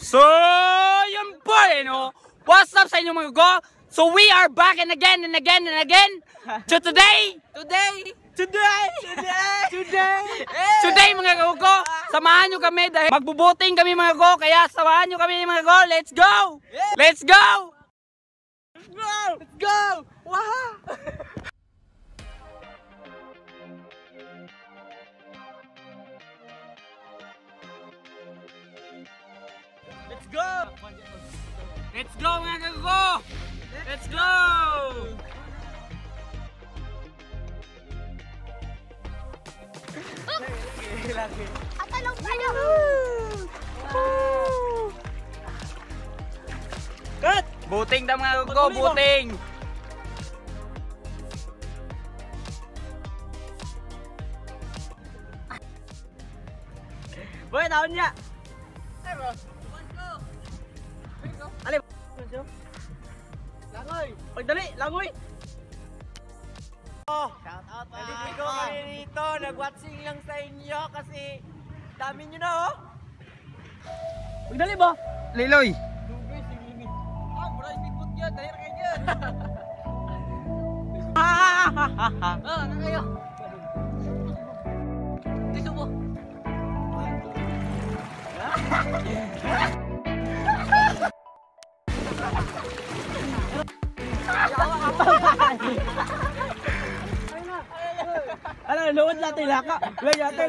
So, yun po no? What's up sa inyo mga go? So we are back and again and again and again. So today mga go, samahan nyo kami dahil magbubuting kami mga go. Kaya samahan nyo kami mga go. Let's go! Let's go! Let's go! Let's go! Wow! Let's go! Let's go mga go! Let's go! Atalong tayo! Cut! Buting na mga go, buting! Boy, taon niya! Alin? Langoy! Pagdali! Langoy! Shout out pa! Naliligo kami dito, nag-watching lang sa inyo kasi dami nyo na oh! Pagdali ba? Liloy! Dugay, sige. Ah, bro, speedboat yan, dahil kayo dyan! Ah, ano kayo? Tiso mo! Ano, luwad natin laka. Laka.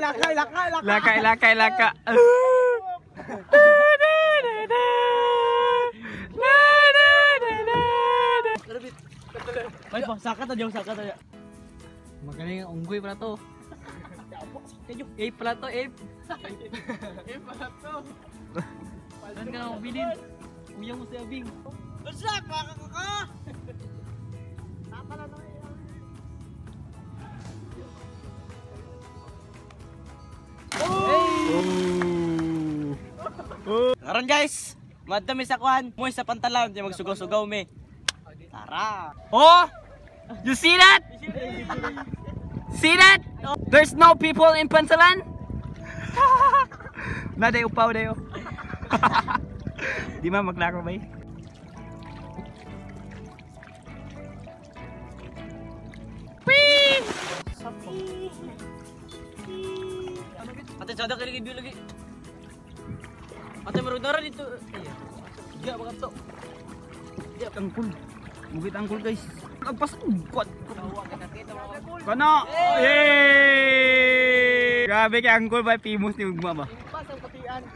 Ay, saka tayo. Magaling ang unggoy pala to. Ape pala to, ape. Eh, pala to! Saan ka na mabilin? Uyaw mo si Abing. Basak! Baka ka! Napala na kayo. Karon guys, madami sa kuhan. Moy sa pantalan, di magsugaw-sugaw me. Tara. Oh! You see that? See that? There's no people in Pantalan. Na dayo upaw dayo. Di ma maglaro ba? Ate sada kali review lagi. Ate marudara dito. Iya bagat to. Iya angkul. Bukit angkul guys. Agpas kuat. Kono. Yay! Grabe kay angkul ba pimos ni ugma ba?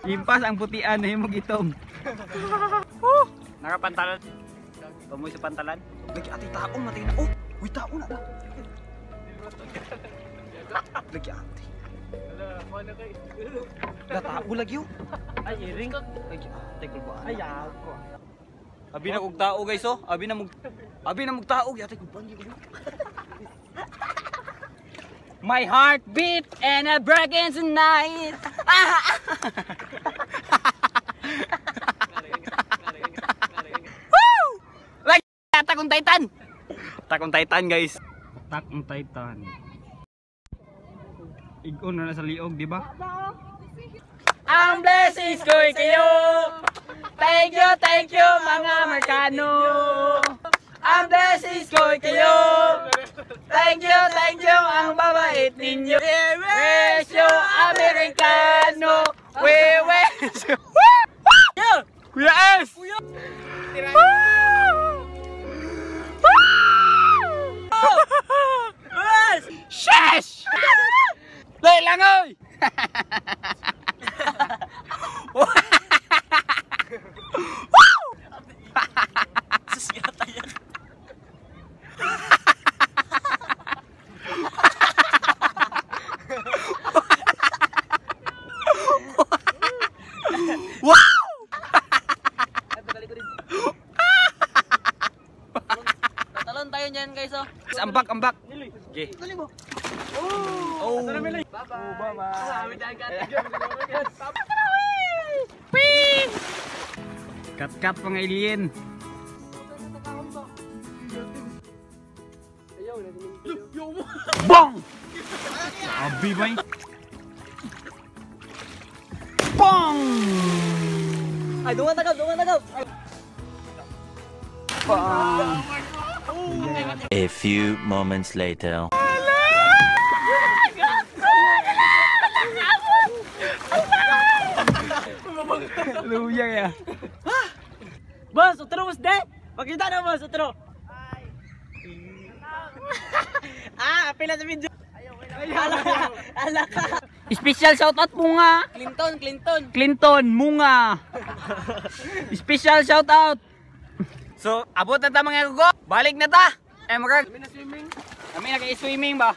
Impas ang putian na himog itong. Nakapantalan. Tumoy sa pantalan. Lagi ati taong matay na. Oh, uy taon na. Lagi ati. Gatao lagi oh. Ay, iring ko. Lagi ati ko ba? Ay, ako. Abi na kog tao guys oh. Abi na mog tao yate ko bangi ko. My heart beat and a breaking tonight. Woo! Like Attack on Titan. Attack on Titan guys. Attack on Titan. Igon na sa liog, di ba? Ang blessings ko kayo. Thank you mga Amerikano. Ang blessings ko kayo. Thank you ang babait ninyo. We wish you Amerikano. We wish you. Kuya S. Sheesh! Lay lang oy. Wow! Tatalon tayo niyan guys oh. Ambak. Okay. Oh. Bye-bye. Kat mga alien. Bang! Abi bay. Bang! Ay, dungan tagaw. A few moments later. Luya ya. Boss, utro mas de. Pakita na boss, utro. Pila sa video. Alaka. Special shoutout Munga. Clinton Munga. Special shoutout. So, abot na ta mga gugo. Balik na ta. Kami na swimming ba?